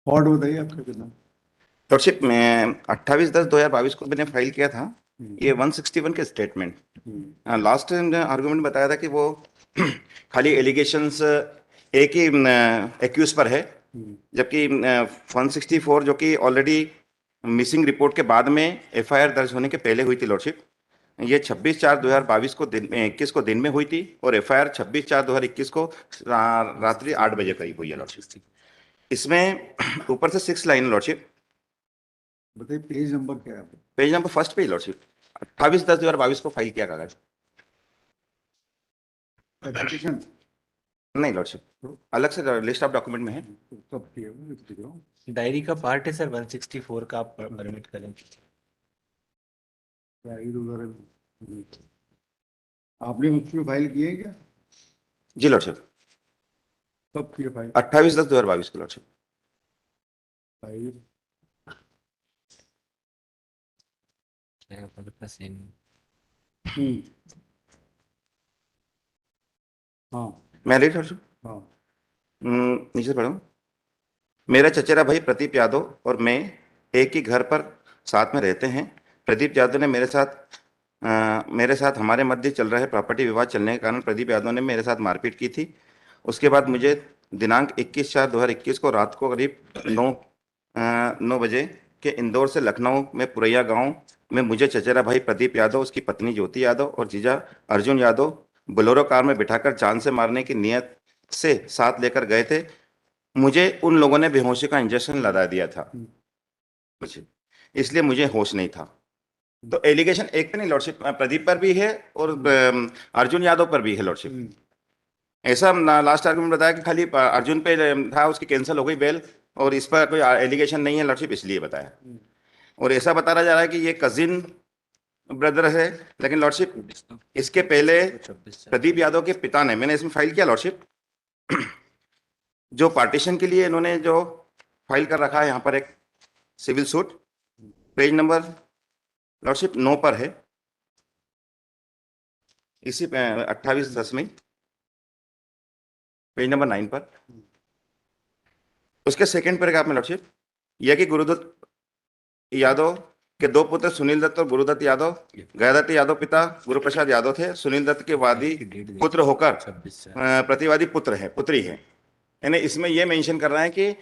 Ford बताइए आपका कितना। लॉर्डशिप में 28/10/2022 को मैंने फाइल किया था। हम्म, ये 161 के स्टेटमेंट हम्म, लास्ट आर्गुमेंट बताया था कि वो खाली एलिगेशंस एक ही एक्यूज पर है, हम्म, जबकि 164 जो कि ऑलरेडी मिसिंग रिपोर्ट के बाद में एफआईआर दर्ज होने के पहले हुई थी लॉर्डशिप, ये 26/4/2022 को दिन 21 को दिन में हुई थी और एफआईआर 26/4/2021 को रात्रि 8 बजे करीब हुई है लॉर्डशिप। इसमें ऊपर से 6 लाइन लॉर्डशिप। बताइए पेज नंबर क्या है आपका? पेज नंबर फर्स्ट पे लॉर्डशिप 28/10/2022 को फाइल किया कागज। एप्लीकेशन नहीं लॉर्डशिप, अलग से लिस्ट ऑफ डॉक्यूमेंट में है। तो कब किया वो लिख रहा हूँ। डायरी का पार्ट है सर 164 का, आप परमिट करें। क्या इधर उधर है? आपने मुझसे फाइल किए हैं क्या? जी लॉर्डशिप, कब किए फाइल? 28/10/2022 को लॉर्डशिप। फाइल हम्म, हाँ मैं रेड लॉर्डशिप। हाँ नीचे पढ़ो। मेरा चचेरा भाई प्रदीप यादव और मैं एक ही घर पर साथ में रहते हैं। प्रदीप यादव ने मेरे साथ हमारे मध्य चल रहे प्रॉपर्टी विवाद चलने के कारण प्रदीप यादव ने मेरे साथ मारपीट की थी। उसके बाद मुझे दिनांक 21/4/2021 को रात को करीब 9 बजे के इंदौर से लखनऊ में पुरैया गांव में मुझे चचेरा भाई प्रदीप यादव, उसकी पत्नी ज्योति यादव और जीजा अर्जुन यादव बोलेरो कार में बिठाकर जान से मारने की नियत से साथ लेकर गए थे। मुझे उन लोगों ने बेहोशी का इंजेक्शन लगा दिया था मुझे, इसलिए मुझे होश नहीं था। तो एलिगेशन एक पे नहीं लॉर्डशिप, प्रदीप पर भी है और अर्जुन यादव पर भी है लॉर्डशिप। हम्म, ऐसा लास्ट आर्गुमेंट बताया कि खाली अर्जुन पे था, उसकी कैंसिल हो गई बेल और इस पर कोई एलिगेशन नहीं है लॉर्डशिप, इसलिए बताया। हम्म, और ऐसा बताया जा रहा है कि ये कजिन ब्रदर है, लेकिन लॉर्डशिप इसके पहले प्रदीप यादव के पिता ने, मैंने इसमें फाइल किया लॉर्डशिप, जो पार्टीशन के लिए इन्होंने जो फाइल कर रखा है यहाँ पर एक civil suit, page number lordship 9 पर है, इसी पे 28/10 में पेज नंबर 9 पर। उसके सेकंड पैराग्राफ में लॉर्डशिप यह कि गुरुदत्त यादव के दो पुत्र सुनील दत्त और गुरुदत्त यादव, गयादत्त यादव पिता गुरुप्रसाद यादव थे। सुनील दत्त के वादी पुत्र होकर प्रतिवादी पुत्री है। यानी इसमें यह मेंशन कर रहे हैं कि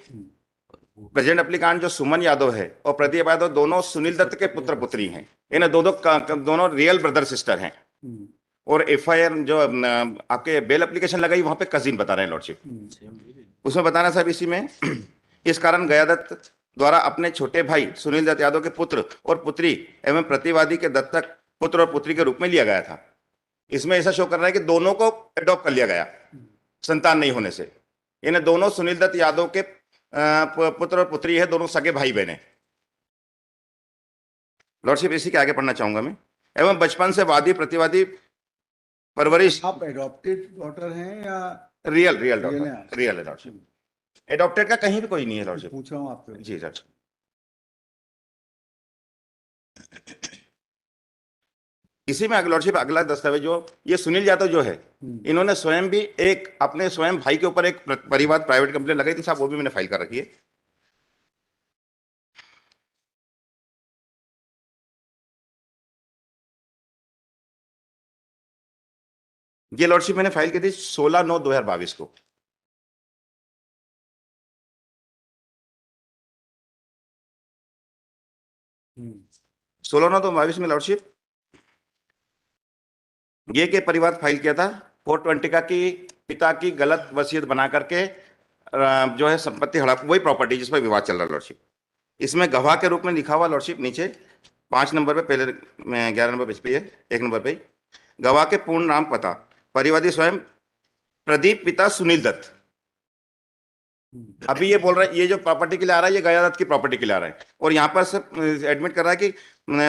प्रेजेंट एप्लीकांट जो सुमन यादव है और प्रदीप यादव दोनों सुनील दत्त के पुत्र पुत्री हैं। इन्हें दोनों रियल ब्रदर सिस्टर हैं। हम्म, और एफआईआर जो आपके बेल एप्लीकेशन लगाई वहां पे कजिन बता रहे हैं लॉर्डशिप। उसमें बताना साहब इसी में इस कारण गयादत्त द्वारा अपने छोटे भाई सुनील दत्त यादव के पुत्र और पुत्री एवं प्रतिवादी के दत्तक पुत्र और पुत्री के रूप में लिया गया था। इसमें ऐसा शो कर रहा है कि दोनों को एडॉप्ट कर लिया गया संतान नहीं होने से। इन्हें दोनों सुनील दत्त यादव के पुत्र और पुत्री है, दोनों सगे भाई बहन है लॉर्डशिप। इसी के आगे पढ़ना चाहूंगा मैं। एवं बचपन से वादी प्रतिवादी परवरिश। आप एडॉप्टेड डॉटर हैं या रियल रियल रियल डॉटर, हैं? रियल है लॉर्डशिप। एडॉप्टेड का कहीं भी कोई नहीं है लॉर्डशिप। पूछ रहा हूँ आपसे। जी सर। इसी में लॉर्डशिप अगला दस्तावेज जो ये सुनील यादव जो है, इन्होंने स्वयं भी एक अपने स्वयं भाई के ऊपर एक परिवार प्राइवेट कंप्लेंट लगाई थी साहब, वो भी मैंने फाइल कर रखी है। ये लॉर्डशिप मैंने फाइल की थी 16/9/2022 को। 16/9/2022 में लॉर्डशिप ये के परिवार फाइल किया था 420 का कि पिता की गलत वसीयत बना करके जो है संपत्ति हड़प, वही प्रॉपर्टी जिस पर विवाद चल रहा है लॉर्डशिप। इसमें गवाह के रूप में लिखा हुआ लॉर्डशिप नीचे 5 नंबर पे, पहले 11 नंबर पे है, 1 नंबर पे गवाह के पूर्ण नाम पता, परिवादी स्वयं प्रदीप पिता सुनील दत्त। अभी ये बोल रहा है ये जो प्रॉपर्टी के लिए आ रहा है ये गयादत्त की प्रॉपर्टी के लिए आ रहा है, और यहाँ पर सब एडमिट कर रहा है कि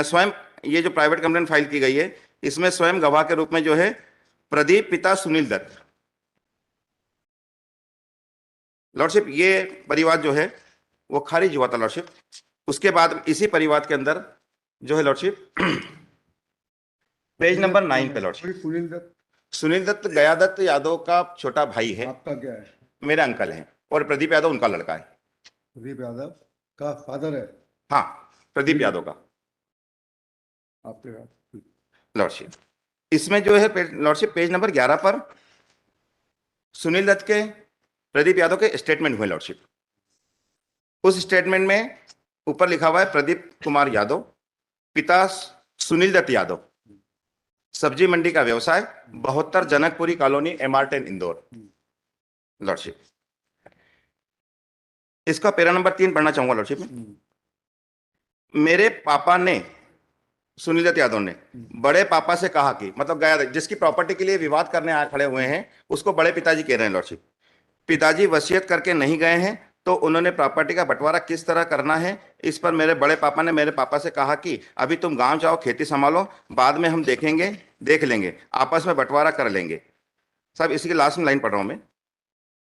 स्वयं ये जो प्राइवेट कंप्लेंट फाइल की गई है इसमें स्वयं गवाह के रूप में जो है प्रदीप पिता सुनील दत्त। लॉर्डशिप ये परिवार जो है वो खारिज हुआ था लॉर्डशिप। उसके बाद इसी परिवार के अंदर जो है लॉर्डशिप पेज नंबर 9 पे लॉर्डशिप सुनील दत्त गयादत्त यादव का छोटा भाई है, आपका क्या है? मेरा अंकल है, और प्रदीप यादव उनका लड़का है। प्रदीप यादव का फादर है हाँ, प्रदीप यादव का आपके साथ। लॉर्डशिप। इसमें जो है लॉर्डशिप पेज नंबर 11 पर सुनील दत्त के, प्रदीप यादव के स्टेटमेंट हुए लॉर्डशिप। उस स्टेटमेंट में ऊपर लिखा हुआ है प्रदीप कुमार यादव, पिता सुनील दत्त यादव, सब्जी मंडी का व्यवसाय, 72 Janakpuri colony, MR10 Indore. Lordship, इसका पैरा नंबर 3 पढ़ना चाहूंगा लॉर्डशिप में। मेरे पापा ने, सुनील दत्त यादव ने बड़े पापा से कहा कि, मतलब गया जिसकी प्रॉपर्टी के लिए विवाद करने आ खड़े हुए हैं उसको बड़े पिताजी कह रहे हैं लॉर्डशिप। पिताजी वसीयत करके नहीं गए हैं तो उन्होंने प्रॉपर्टी का बंटवारा किस तरह करना है, इस पर मेरे बड़े पापा ने मेरे पापा से कहा कि अभी तुम गांव जाओ, खेती संभालो, बाद में हम देख लेंगे, आपस में बंटवारा कर लेंगे। सब इसी की लास्ट में लाइन पढ़ रहा हूं मैं।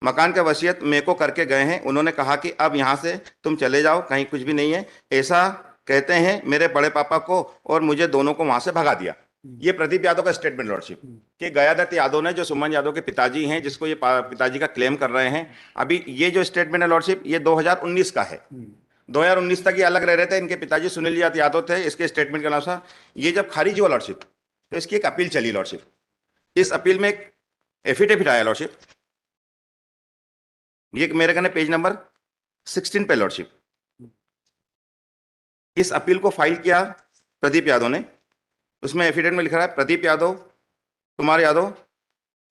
मकान का वसीयत मेरे को करके गए हैं, उन्होंने कहा कि अब यहां से तुम चले जाओ, कहीं कुछ भी नहीं है, ऐसा कहते हैं मेरे बड़े पापा को, और मुझे दोनों को वहां से भगा दिया। ये प्रदीप यादव का स्टेटमेंट लॉर्डशिप कि गयादत्त यादव ने, जो सुमन यादव के पिताजी हैं, जिसको ये पिताजी का क्लेम कर रहे हैं, अभी ये जो स्टेटमेंट है लॉर्डशिप ये 2019 का है। 2019 तक ये अलग रह रहे थे, इनके पिताजी सुनील यादव थे, इसके स्टेटमेंट के अनुसार ये जब खारिज हुआ लॉर्डशिप तो इसकी एक अपील चली लॉर्डशिप। इस अपील में एक एफिडेविट आया लॉर्डशिप, ये मेरे कहने पेज नंबर 16 पे लॉर्डशिप। इस अपील को फाइल किया प्रदीप यादव ने। उसमें एफिडेविट में लिखा है प्रदीप यादव, कुमार यादव,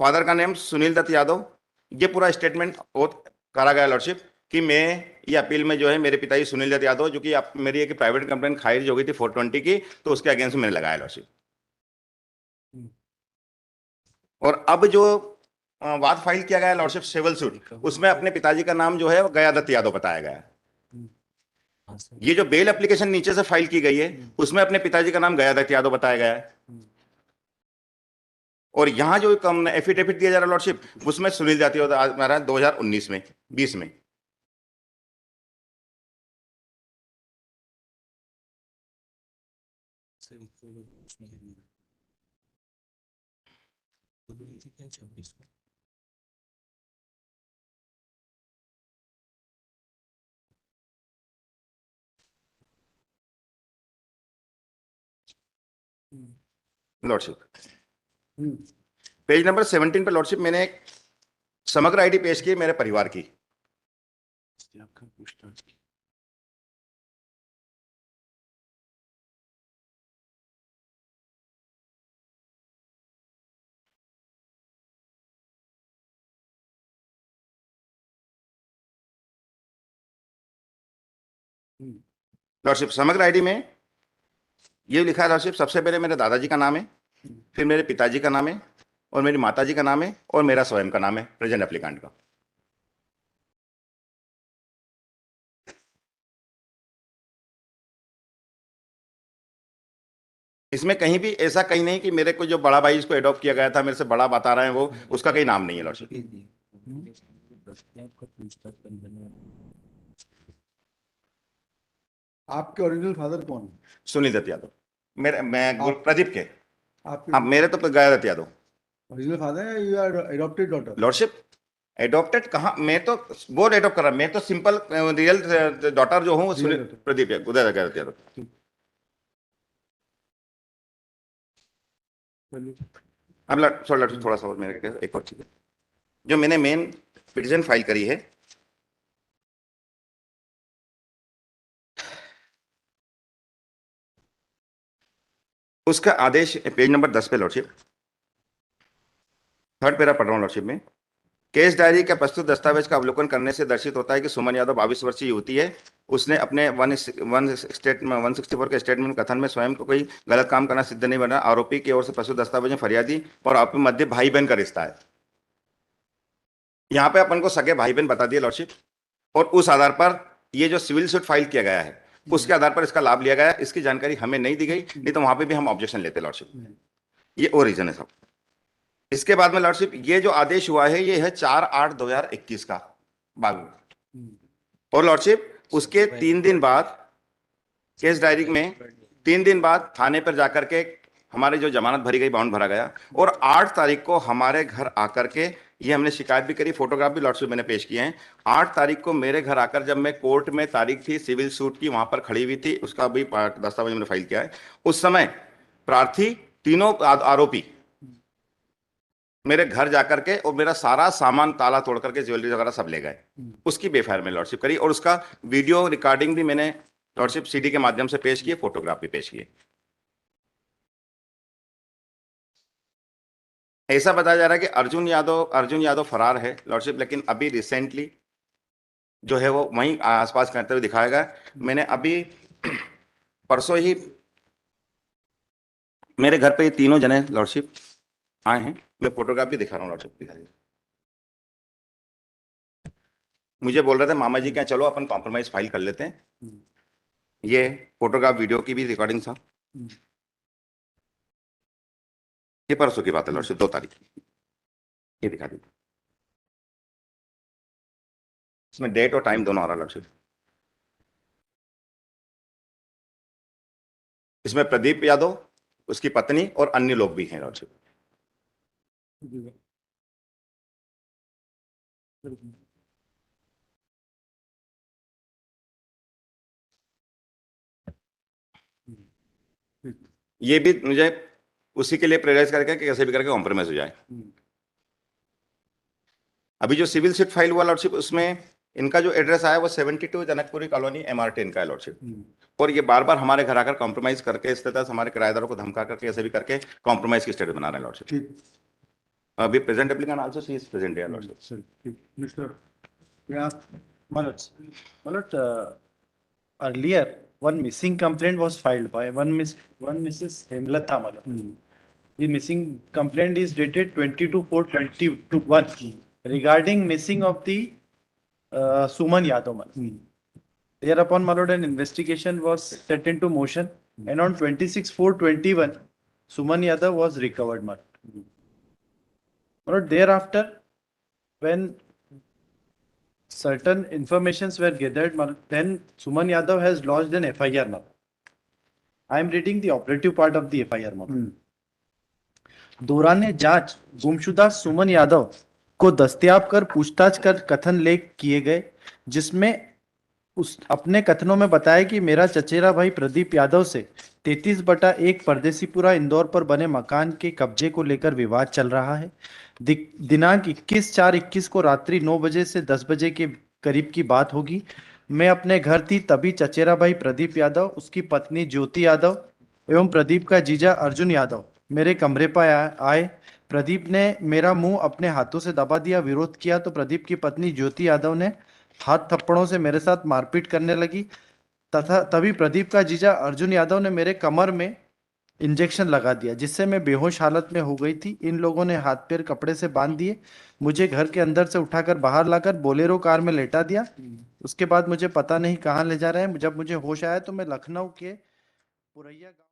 फादर का नेम सुनील दत्त यादव। ये पूरा स्टेटमेंट करा गया लॉर्डशिप कि मैं ये अपील में जो है मेरे पिताजी सुनील दत्त यादव, जो कि मेरी एक प्राइवेट कंप्लेन खारिज हो गई थी 420 की, तो उसके अगेंस्ट मैंने लगाया लॉर्डशिप। और अब जो वाद फाइल किया गया लॉर्डशिप सिविल सूट, उसमें अपने पिताजी का नाम जो है वो गयादत्त यादव बताया गया है। ये जो बेल एप्लीकेशन नीचे से फाइल की गई है उसमें अपने पिताजी का नाम गयादत्त यादव बताया गया है। और यहां जो एफिडेविट दिया जा रहा है लॉर्डशिप, उसमें सुनील दत्त यादव आ रहा है 2019 में, 20 में। लॉर्डशिप पेज नंबर 17 पे लॉर्डशिप मैंने एक समग्र आईडी पेश की मेरे परिवार की। लॉर्डशिप समग्र आईडी में ये लिखा है लॉर्डशिप, सबसे पहले मेरे दादाजी का नाम है, फिर मेरे पिताजी का नाम है, और मेरी माताजी का नाम है, और मेरा स्वयं का नाम है प्रेजेंट एप्लीकेंट का। इसमें कहीं भी ऐसा कहीं नहीं कि मेरे को जो बड़ा भाई इसको एडॉप्ट किया गया था, मेरे से बड़ा बता रहे हैं वो, उसका कहीं नाम नहीं है लॉर्डशिप। आपके ओरिजिनल फादर कौन है? सुनील दत्त यादव, मैं प्रदीप के। आपके अब मेरे तो गयादत्त यादव ओरिजिनल फादर है, you are adopted daughter? Lordship. Adopted कहाँ, मैं तो बोर्ड एडॉप्ट कर रहा, मैं तो सिंपल रियल डॉटर जो हूँ सुनील प्रदीप उदय गयादत्त यादव। अब लॉर्डशिप थोड़ा सा और मेरे एक और चीज है जो मैंने मेन पिटीशन फाइल करी है। उसका आदेश पेज नंबर 10 पे लॉर्डशिप, थर्ड पैरा पढ़ रहा हूँ लॉर्डशिप में। केस डायरी का प्रस्तुत दस्तावेज का अवलोकन करने से दर्शित होता है कि सुमन यादव 22 वर्षीय युवती है। उसने अपने 164 के स्टेटमेंट कथन में स्वयं को कोई गलत काम करना सिद्ध नहीं बना। आरोपी की ओर से प्रस्तुत दस्तावेज में फरियादी और आरोपी मध्य भाई बहन का रिश्ता है। यहाँ पे अपन को सगे भाई बहन बता दिए लॉर्डशिप, और उस आधार पर ये जो सिविल सूट फाइल किया गया है उसके आधार पर इसका लाभ लिया गया। इसकी जानकारी हमें नहीं दी गई, नहीं तो वहां पे भी हम ऑब्जेक्शन लेते लॉर्डशिप। ये और रीजन है सब। इसके बाद में लॉर्डशिप ये जो आदेश हुआ है ये है 4/8/2021 का बागू। और लॉर्डशिप उसके 3 दिन बाद केस डायरी में 3 दिन बाद थाने पर जाकर के हमारी जो जमानत भरी गई, बाउंड भरा गया, और 8 तारीख को हमारे घर आकर के, ये हमने शिकायत भी करी, फोटोग्राफ भी लॉर्डशिप मैंने पेश किए हैं। 8 तारीख को मेरे घर आकर, जब मैं कोर्ट में तारीख थी सिविल सूट की, वहां पर खड़ी हुई थी, उसका भी दस्तावेज मैंने फाइल किया है। उस समय प्रार्थी, तीनों आरोपी मेरे घर जाकर के और मेरा सारा सामान ताला तोड़ करके, ज्वेलरी वगैरह सब ले गए। उसकी बेफायर में लॉर्डशिप करी, और उसका वीडियो रिकॉर्डिंग भी मैंने लॉर्डशिप सीडी के माध्यम से पेश किए, फोटोग्राफ भी पेश किए। ऐसा बताया जा रहा है कि अर्जुन यादव फरार है लॉर्डशिप, लेकिन अभी रिसेंटली जो है वो वहीं आसपास करते हुए दिखाया गया। मैंने अभी परसों ही मेरे घर पे ये तीनों जने लॉर्डशिप आए हैं, मैं फोटोग्राफ भी दिखा रहा हूँ लॉर्डशिप, दिखाइए। मुझे बोल रहे थे मामा जी क्या, चलो अपन कॉम्प्रोमाइज फाइल कर लेते हैं। ये फोटोग्राफ वीडियो की भी रिकॉर्डिंग था। ये परसों की बात है लॉर्डशिप, 2 तारीख की। ये दिखा दीजिए, इसमें डेट और टाइम दोनों आ रहा लॉर्डशिप। इसमें प्रदीप यादव, उसकी पत्नी और अन्य लोग भी हैं लॉर्डशिप। ये भी मुझे उसी के लिए प्रेराइज करके कि कैसे भी करके कॉम्प्रोमाइज हो जाए। अभी जो सिविल सीट फाइल हुआ लॉर्डशिप, उसमें इनका जो एड्रेस आया वो 72 जनकपुरी कॉलोनी MRT इनका है लॉर्डशिप। और ये बार बार हमारे घर आकर कॉम्प्रोमाइज करके, इस तरह से हमारे किराएदारों को धमका करके, ऐसे भी करके कॉम्प्रोमाइज की स्टेटस बना रहे हैं लॉर्डशिप। ठीक, अभी present applicant also she is present here lordship. Sir, ठीक, mister, yeah, Malot, earlier one missing complaint was filed by one Mrs. Hemlata Malot. The missing complaint is dated 22/4/21 regarding missing of the Suman Yadav Malot. Thereupon Malot, an investigation was set into motion, and on 26/4/21 Suman Yadav was recovered Malot. Malot, thereafter when certain informations were gathered, then Suman Yadav has lodged an FIR now. I am reading the operative part of the FIR now. दौरान जांच गुमशुदा सुमन यादव को दस्तयाब कर पूछताछ कर कथन लेख किए गए, जिसमें उस अपने कथनों में बताया कि मेरा चचेरा भाई प्रदीप यादव से 33/1 परदेसीपुरा इंदौर पर बने मकान के कब्जे को लेकर विवाद चल रहा है। दिनांक 21/4/21 को रात्रि 9 बजे से 10 बजे के करीब की बात होगी। मैं अपने घर थी, तभी चचेरा भाई प्रदीप यादव, उसकी पत्नी ज्योति यादव एवं प्रदीप का जीजा अर्जुन यादव मेरे कमरे पर आए। प्रदीप ने मेरा मुंह अपने हाथों से दबा दिया, विरोध किया तो प्रदीप की पत्नी ज्योति यादव ने हाथ थप्पड़ों से मेरे साथ मारपीट करने लगी तथा तभी प्रदीप का जीजा अर्जुन यादव ने मेरे कमर में इंजेक्शन लगा दिया, जिससे मैं बेहोश हालत में हो गई थी। इन लोगों ने हाथ पैर कपड़े से बांध दिए, मुझे घर के अंदर से उठाकर बाहर लाकर बोलेरो कार में लेटा दिया। उसके बाद मुझे पता नहीं कहाँ ले जा रहे हैं। जब मुझे होश आया तो मैं लखनऊ के पुरैया